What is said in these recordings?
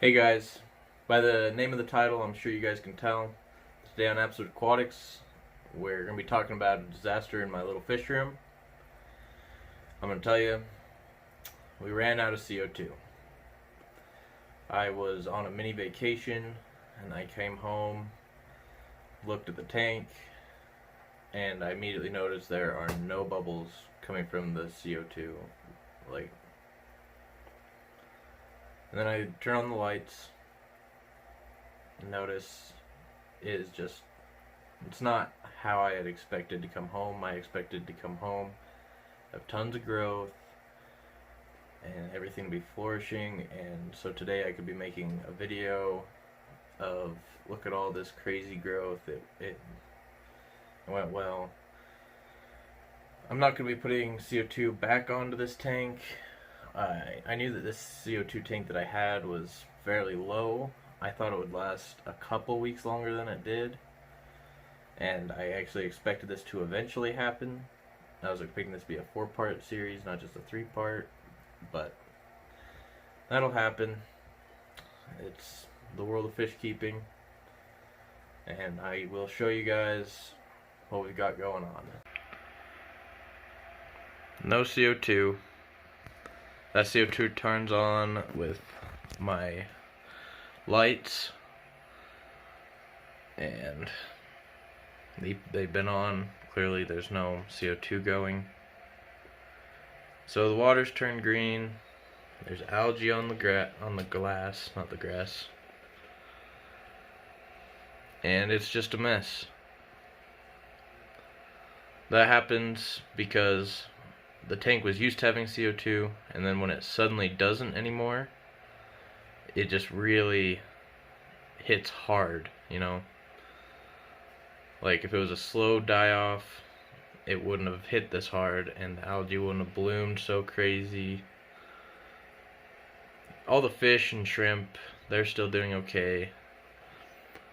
Hey guys, by the name of the title, I'm sure you guys can tell. Today on episode Aquatics, we're going to be talking about a disaster in my little fish room. I'm going to tell you, we ran out of CO2. I was on a mini vacation and I came home, looked at the tank, and I immediately noticed there are no bubbles coming from the CO2. And then I turn on the lights and notice it's not how I had expected to come home. I expected to come home, have tons of growth, and everything to be flourishing. And so today I could be making a video of look at all this crazy growth. It went well. I'm not going to be putting CO2 back onto this tank. I knew that this CO2 tank that I had was fairly low. I thought it would last a couple weeks longer than it did, and I actually expected this to eventually happen. I was expecting this to be a 4-part series, not just a 3-part, but that'll happen. It's the world of fish keeping, and I will show you guys what we've got going on. No CO2. That CO2 turns on with my lights, and they've been on. Clearly there's no CO2 going. So the water's turned green. There's algae on the glass, not the grass. And it's just a mess. That happens because the tank was used to having CO2, and then when it suddenly doesn't anymore, it just really hits hard, you know? Like if it was a slow die-off, it wouldn't have hit this hard, and the algae wouldn't have bloomed so crazy. All the fish and shrimp, they're still doing okay.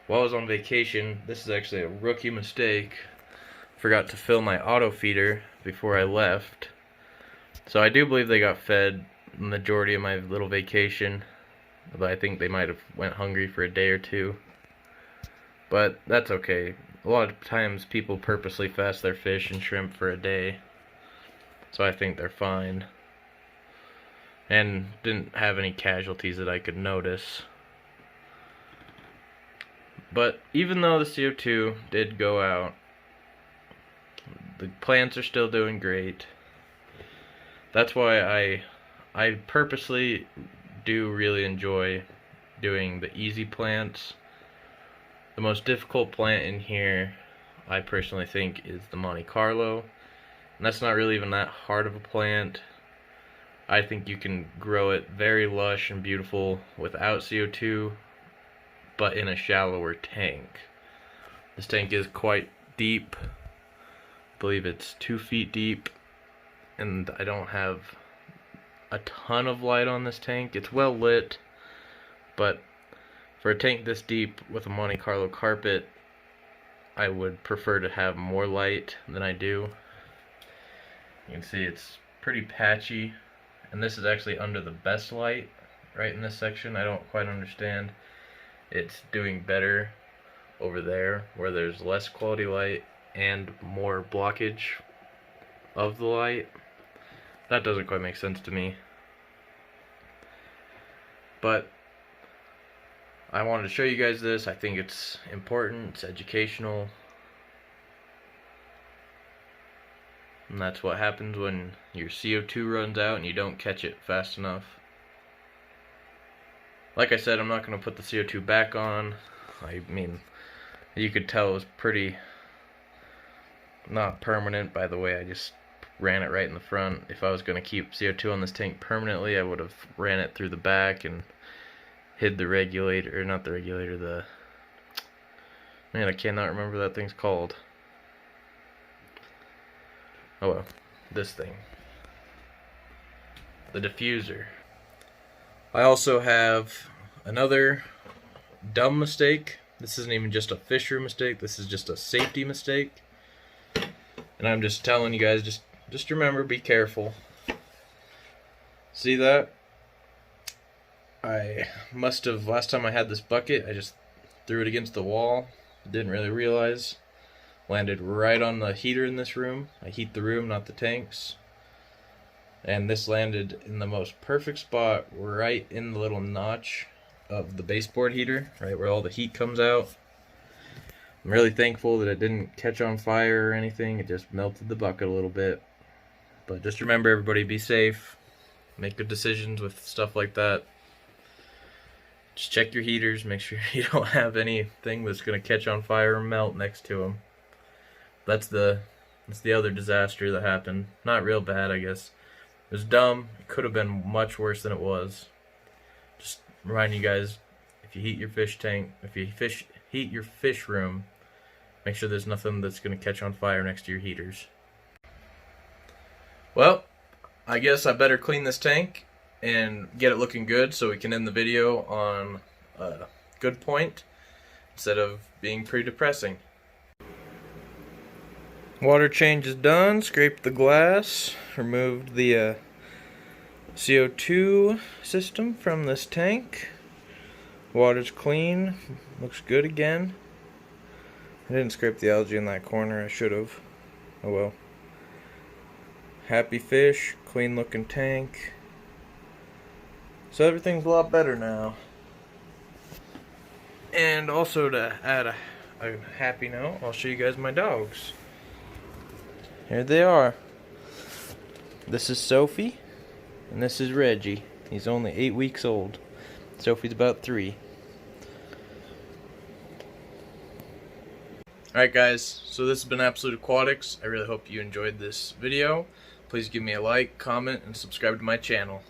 While I was on vacation, this is actually a rookie mistake. Forgot to fill my auto feeder before I left. So I do believe they got fed the majority of my little vacation, but I think they might have went hungry for a day or two. But that's okay. A lot of times people purposely fast their fish and shrimp for a day, so I think they're fine. And didn't have any casualties that I could notice. But even though the CO2 did go out, the plants are still doing great. That's why I purposely do really enjoy doing the easy plants. The most difficult plant in here, I personally think, is the Monte Carlo. And that's not really even that hard of a plant. I think you can grow it very lush and beautiful without CO2, but in a shallower tank. This tank is quite deep. I believe it's 2 feet deep. And I don't have a ton of light on this tank. It's well lit, but for a tank this deep with a Monte Carlo carpet, I would prefer to have more light than I do. You can see it's pretty patchy, and this is actually under the best light right in this section. I don't quite understand. It's doing better over there where there's less quality light and more blockage of the light. That doesn't quite make sense to me. But I wanted to show you guys this. I think it's important, it's educational. And that's what happens when your CO2 runs out and you don't catch it fast enough. Like I said, I'm not going to put the CO2 back on. I mean, you could tell it was pretty not permanent by the way I just ran it right in the front. If I was going to keep CO2 on this tank permanently, I would have ran it through the back and hid the regulator, or not the regulator, man, I cannot remember what that thing's called. Oh well, this thing. The diffuser. I also have another dumb mistake. This isn't even just a fisher mistake, this is just a safety mistake. And I'm just telling you guys, just remember, be careful. See that? I must have, last time I had this bucket, I just threw it against the wall. Didn't really realize. Landed right on the heater in this room. I heat the room, not the tanks. And this landed in the most perfect spot, right in the little notch of the baseboard heater, right where all the heat comes out. I'm really thankful that it didn't catch on fire or anything. It just melted the bucket a little bit. But just remember, everybody, be safe. Make good decisions with stuff like that. Just check your heaters. Make sure you don't have anything that's going to catch on fire or melt next to them. That's the other disaster that happened. Not real bad, I guess. It was dumb. It could have been much worse than it was. Just remind you guys, if you heat your fish tank, if you heat your fish room, make sure there's nothing that's going to catch on fire next to your heaters. Well, I guess I better clean this tank and get it looking good so we can end the video on a good point instead of being pretty depressing. Water change is done. Scraped the glass, removed the CO2 system from this tank. Water's clean, looks good again. I didn't scrape the algae in that corner, I should have. Oh well. Happy fish, clean looking tank. So everything's a lot better now. And also, to add a happy note, I'll show you guys my dogs. Here they are. This is Sophie, and this is Reggie. He's only 8 weeks old. Sophie's about 3. Alright guys, so this has been Absolute Aquatics. I really hope you enjoyed this video. Please give me a like, comment, and subscribe to my channel.